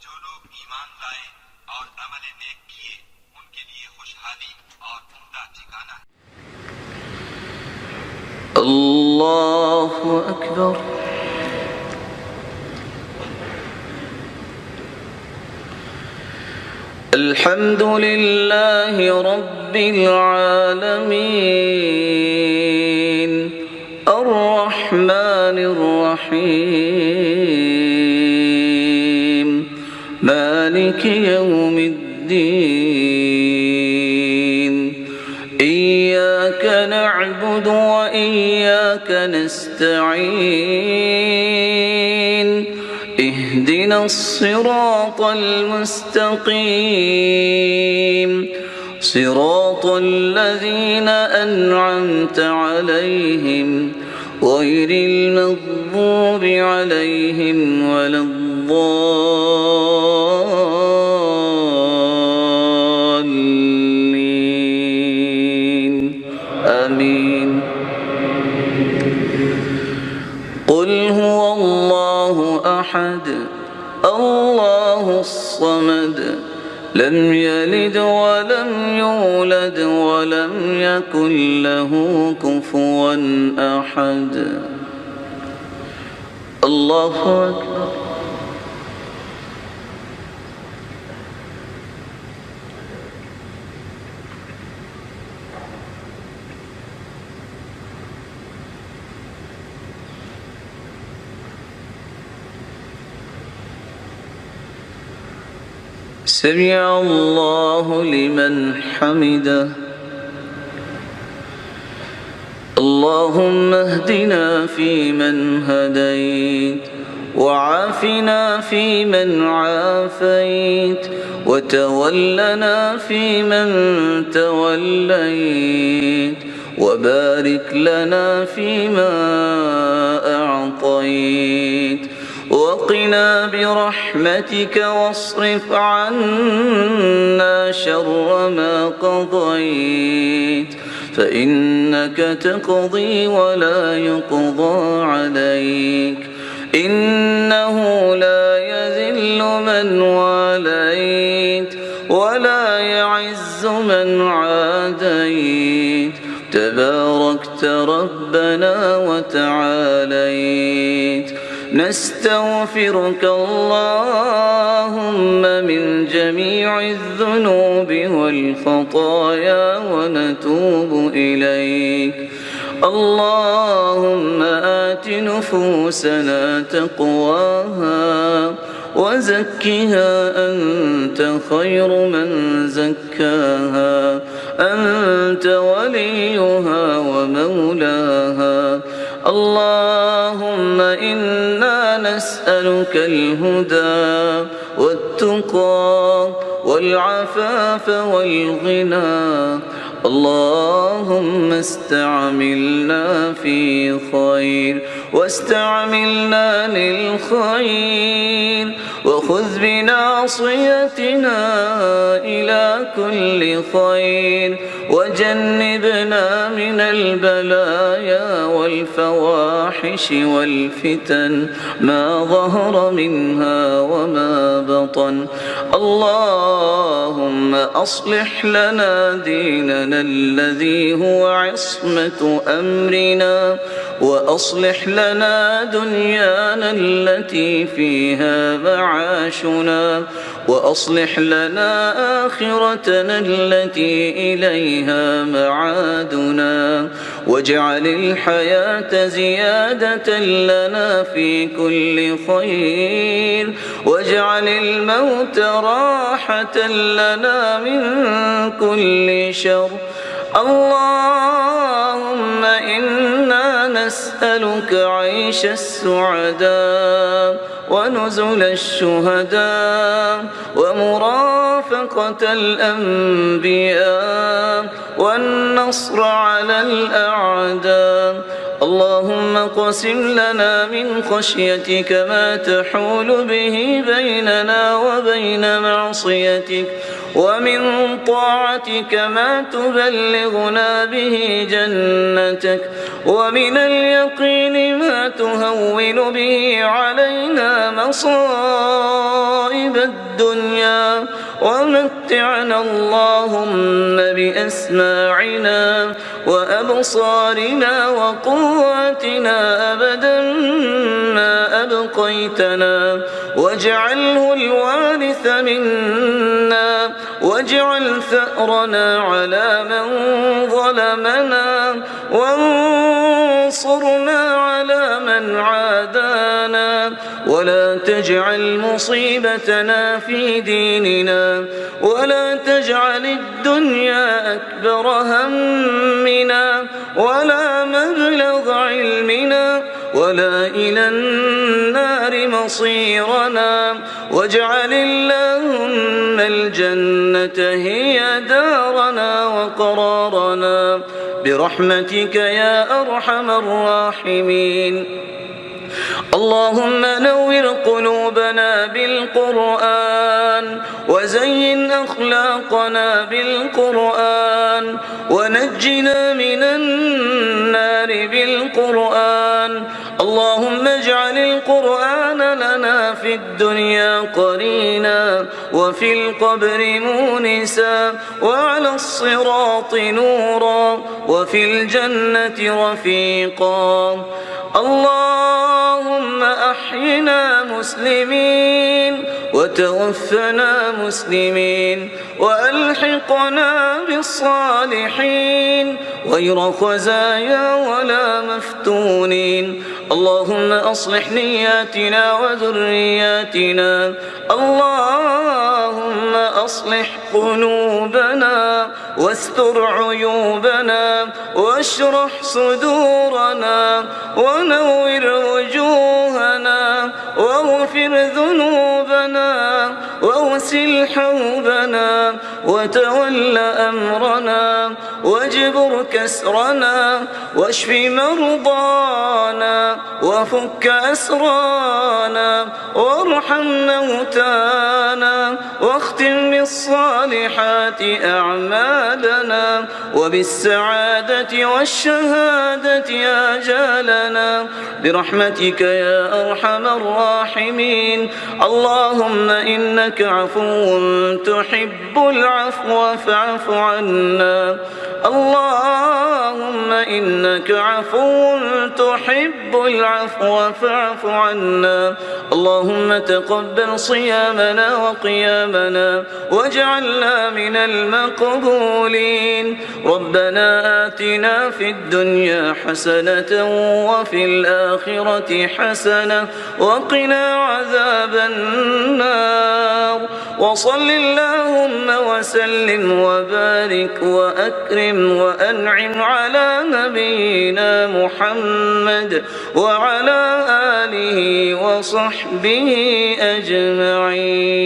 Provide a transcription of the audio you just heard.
जो लोग ईमान लाए और अमल नेक किए उनके लिए खुशहाली और उम्दा ठिकाना है। अल्लाहु अकबर। अल्हम्दुलिल्लाहि रब्बिल आलमीन अर्रहमानिर रहीम मालिकि यौमिद्दीन इय्याक नअबुदु व इय्याक नस्तईन اهدنا الصراط المستقيم صراط الذين أنعمت عليهم غير المغضوب عليهم ولا الضالين آمين. قل هو الله أحد الله الصمد لم يلد ولم يولد ولم يكن له كفوا أحد. الله أكبر. سمع الله لمن حمده. اللهم اهدنا فيمن هديت وعافنا فيمن عافيت وتولنا فيمن توليت وبارك لنا فيما أعطيت وقنا برحمتك واصرف عنا شر ما قضيت فإنك تقضي ولا يقضى عليك إنه لا يذل من واليت ولا يعز من عاديت تباركت ربنا وتعاليت. نستغفرك اللهم من جميع الذنوب والخطايا ونتوب إليك. اللهم آت نفوسنا تقواها وزكها أنت خير من زكاها أنت وليها ومولاها. اللهم إنا نسألك الهدى والتقى والعفاف والغنى. اللهم استعملنا في خير واستعملنا للخير وخذ بناصيتنا إلى كل خير وجنبنا من البلايا والفواحش والفتن ما ظهر منها وما بطن. اللهم أصلح لنا ديننا الذي هو عصمة أمرنا وأصلح لنا دنيانا التي فيها معاشنا وأصلح لنا آخرتنا التي إليها معادنا واجعل الحياة زيادة لنا في كل خير واجعل الموت راحة لنا من كل شر. اللهم إنا نسألك عيش السعداء ونزل الشهداء ومرافقة الأنبياء والنصر على الأعداء. اللهم اقسم لنا من خشيتك ما تحول به بيننا وبين معصيتك ومن طاعتك ما تبلغنا به جنتك، ومن اليقين ما تهون به علينا مصائب الدنيا، ومتعنا اللهم بأسماعنا وأبصارنا وقواتنا أبدا ما أبقيتنا، واجعله الوارث منا، واجعل ثأرنا على من ظلمنا، وانصرنا على من عادانا، ولا تجعل مصيبتنا في ديننا، ولا تجعل الدنيا أكبر همنا ولا مبلغ علمنا ولا إلى النار مصيرنا، واجعل اللهم الجنة هي دارنا وقرارنا برحمتك يا أرحم الراحمين. اللهم نور قلوبنا بالقرآن، وزين أخلاقنا بالقرآن، ونجنا من النار بالقرآن. اللهم اجعل القرآن لنا في الدنيا قرينا، وفي القبر مونسا، وعلى الصراط نورا، وفي الجنة رفيقا. اللهم أحينا مسلمين، وتوفنا مسلمين، وألحقنا بالصالحين غير خزايا ولا مفتونين. اللهم أصلح نياتنا وذرياتنا، اللهم أصلح قلوبنا، واستر عيوبنا، واشرح صدورنا، ونور وجوهنا، واغفر ذنوبنا، واغسل حوبنا، وتول أمرنا، واجبر كسرنا، واشف مرضانا، وفك أسرانا، وارحم موتانا، واختم بالصالحات أعمالنا، وبالسعادة والشهادة آجالنا برحمتك يا أرحم الراحمين. اللهم إنك عفو تحب العفو فاعف عنا. اللهم إنك عفو تحب العفو فاعف عنا. اللهم تقبل صيامنا وقيامنا، واجعلنا من المقبولين. ربنا آتنا في الدنيا حسنة وفي الآخرة حسنة وقنا عذاب النار. وصل اللهم وسلم وبارك وأكرم وأنعم على نبينا محمد وعلى آله وصحبه أجمعين.